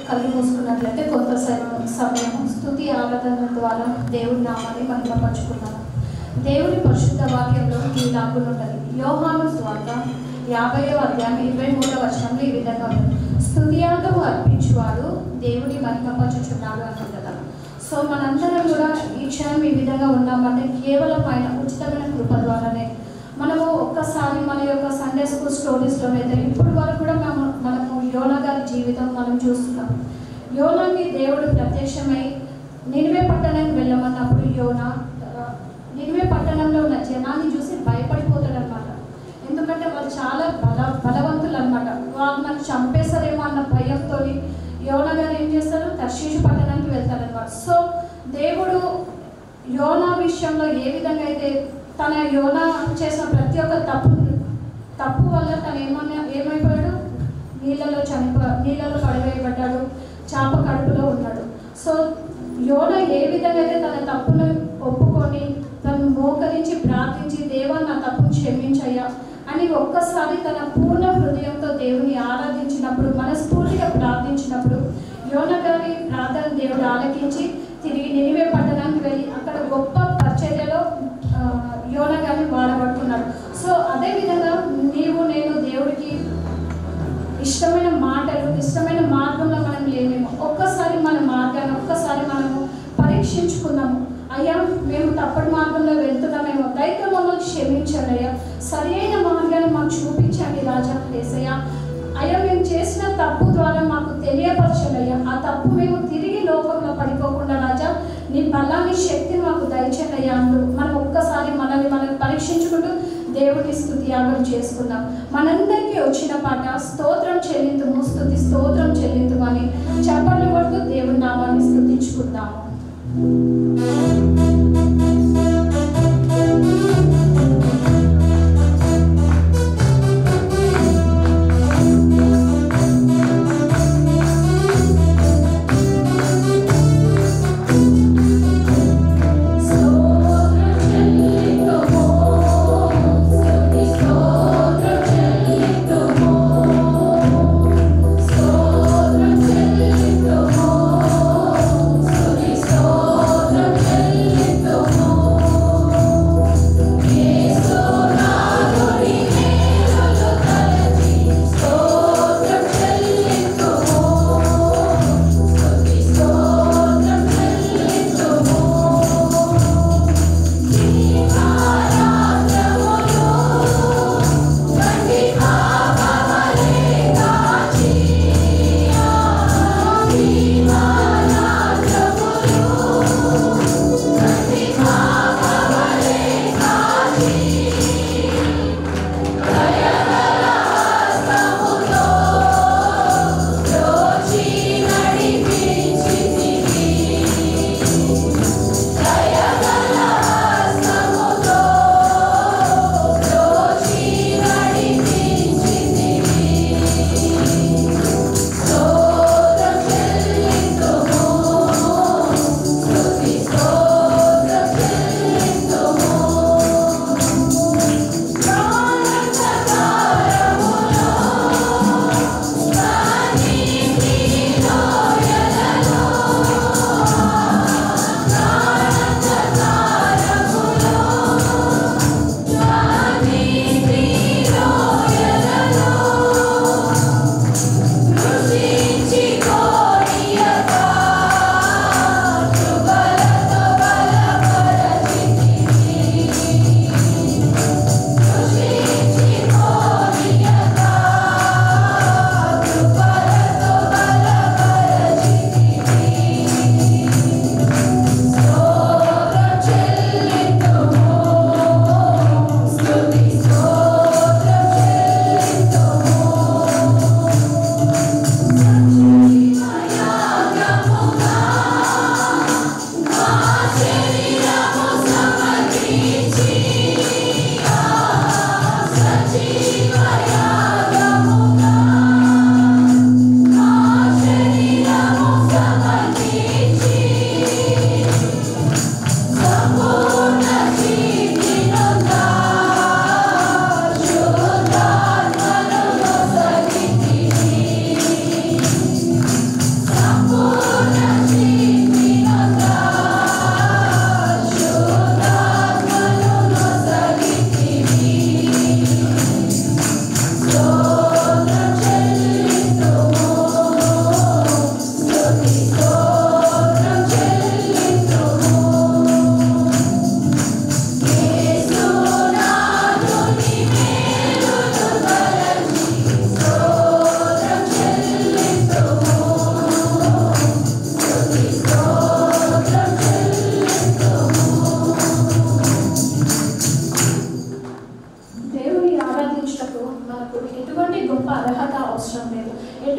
కళ్ళు మూసుకున్నట్లయితే కొంత సమయం స్తుతి ఆరాధన ద్వారా దేవుడి నామాన్ని మహిమపరుచుకున్నాము. దేవుడి పరిశుద్ధ వాక్యంలో ఇలాగుంటుంది. యోహాను సువార్త 50వ అధ్యాయం 23వ వచనంలో ఈ విధంగా ఉంటుంది. స్తుతియాగము అర్పించువాడు దేవుడి మహిమపరచుచున్నాడు అని కదా. సో మనందరం కూడా ఈ క్షణం ఈ విధంగా ఉన్నామంటే కేవలం ఆయన ఉచితమైన కృప ద్వారానే. మనము ఒక్కసారి మన యొక్క సండే స్కూల్ స్టోరీస్లో అయితే ఇప్పుడు వరకు కూడా మనము యోనా గారి జీవితం మనం చూస్తున్నాం. యోనాకి దేవుడు ప్రత్యక్షమై నినివే పట్టణానికి వెళ్ళమన్నప్పుడు యోనా నినివే పట్టణంలో ఉన్న జనాన్ని చూసి భయపడిపోతాడనమాట. ఎందుకంటే వాళ్ళు చాలా బలవంతులు అనమాట. వాళ్ళు నాకు చంపేస్తారేమో అన్న భయంతో యోనా గారు ఏం చేస్తారు, తర్షీషు పట్టణానికి వెళ్తారనమాట. సో దేవుడు యోనా విషయంలో ఏ విధంగా అయితే తన యోనా చేసిన ప్రతి ఒక్క తప్పు వల్ల తను ఏమైపోయాడు, నీళ్ళలో పడివేయబడ్డాడు, చేప కడుపులో ఉన్నాడు. సో యోనా ఏ విధంగా అయితే తన తప్పును ఒప్పుకొని తను మోకరించి ప్రార్థించి దేవా నా తప్పును క్షమించయ్యా అని ఒక్కసారి తన పూర్ణ హృదయంతో దేవుని ఆరాధించినప్పుడు, మనస్ఫూర్తిగా ప్రార్థించినప్పుడు యోనా గారి ప్రార్థన దేవుడు ఆలకించి తిరిగి నినివే పట్టణానికి వెళ్ళి అక్కడ గొప్ప పరిచర్యలో యోనా గారిని వాడబడుతున్నాడు. సో అదేవిధంగా నీవు నేను దేవుడికి ఇష్టమైన మాటలు, ఇష్టమైన మార్గంలో మనం లేమేమో. ఒక్కసారి మన మార్గాన్ని ఒక్కసారి మనము పరీక్షించుకుందాము. అయ్యా మేము తప్పటి మార్గంలో వెళ్తున్నామేమో, దయతో మమ్మల్ని క్షమించండి అయ్యా, సరి అయిన మార్గాన్ని మాకు చూపించండి రాజా యేసయ్యా. అయ్యా మేము చేసిన తప్పు ద్వారా మాకు తెలియపరచండి అయ్యా. ఆ తప్పు మేము తిరిగి లోకంలో పడిపోకుండా రాజా నీ బలాన్ని శక్తిని మాకు దయచండి అయ్యా అంటూ మనం ఒక్కసారి మనల్ని పరీక్షించుకుంటూ దేవుని స్తుతియాగం చేసుకుందాం. మనందరికీ వచ్చిన పాట స్తోత్రం చెల్లింతుము, స్తుతి స్తోత్రం చెల్లింతుము అని చప్పట్లు కొడుతూ దేవుని నామాన్ని స్తుతించుకుందాము. స్తోత్రం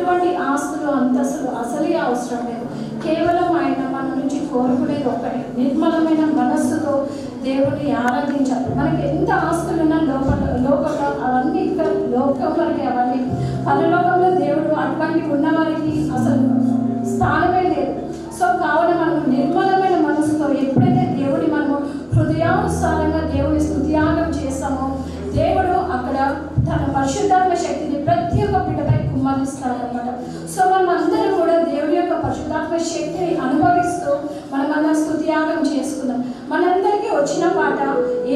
ఎటువంటి ఆస్తులు అంతస్తులు అసలే అవసరం లేదు. కేవలం ఆయన మన నుంచి కోరుకునేది ఒక్కటే, నిర్మలమైన మనస్సుతో దేవుడిని ఆరాధించాలి. మనకి ఎంత ఆస్తులున్నా లోకంలో అవన్నీ ఇక్కడ లోకం వరకు, అవన్నీ పరలోకంలో దేవుడు అటువంటి ఉన్నవారికి అసలు స్థానమే లేదు. సో కావున మనము నిర్మలమైన మనసుతో ఎప్పుడైతే దేవుడి మనము హృదయానుసారంగా దేవుని స్తుతియాగం చేస్తామో దేవుడు అక్కడ తన పరిశుద్ధాత్మ శక్తిని ప్రతి ఒక్క బిడ్డపై కుమ్మరిస్తాడనమాట. సో మనం అందరం కూడా దేవుడి యొక్క పరిశుద్ధాత్మ శక్తిని అనుభవిస్తూ మనమందరం స్తుతియాగం చేసుకుందాం. మనందరికీ వచ్చిన పాట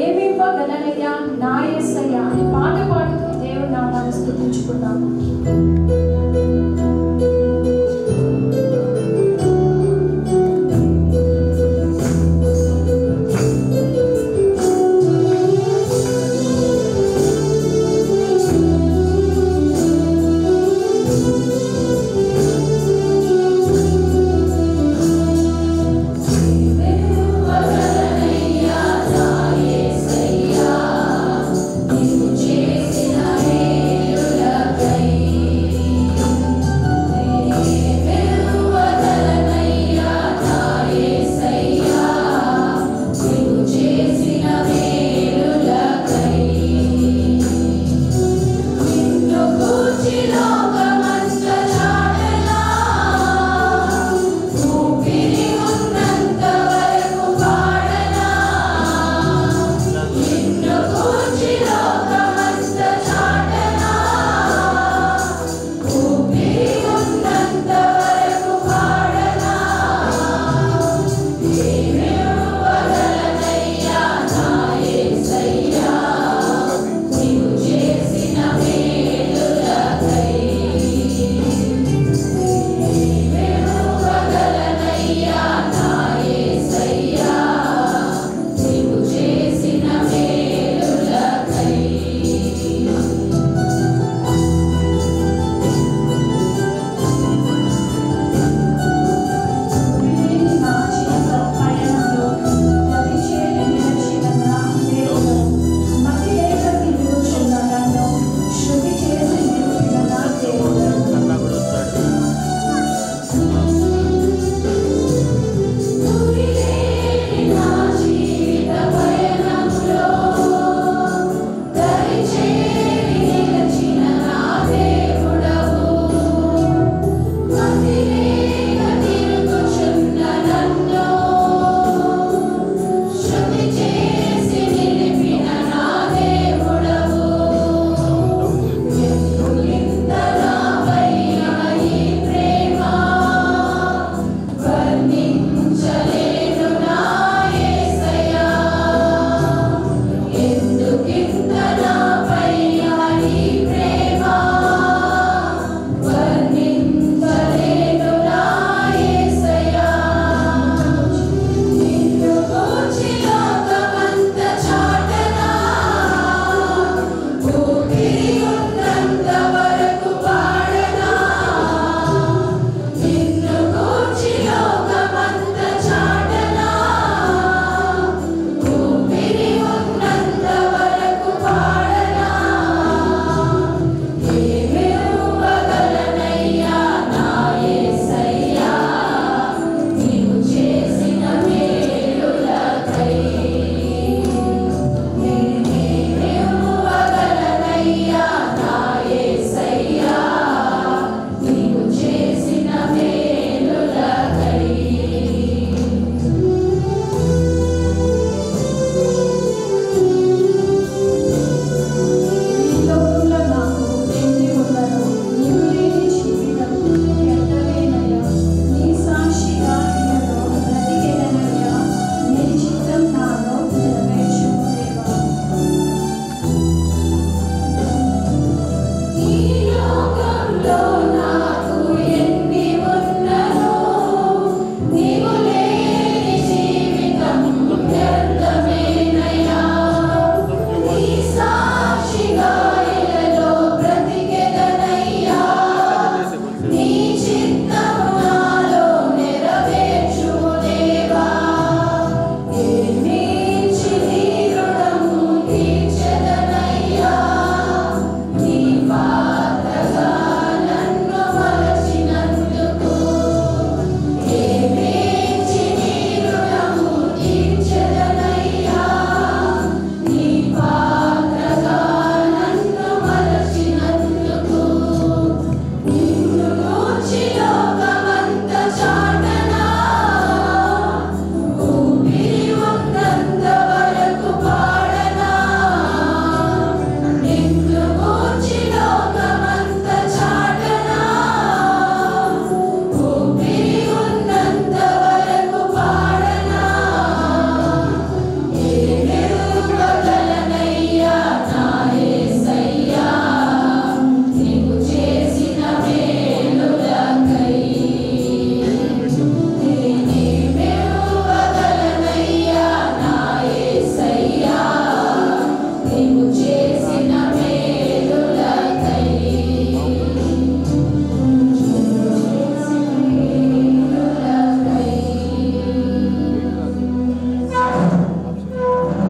ఏమివ్వగలనయ్యా నా యేసయ్యా అనే పాట పాడుతూ దేవుడి నామాన్ని స్తుతించుకుందాం.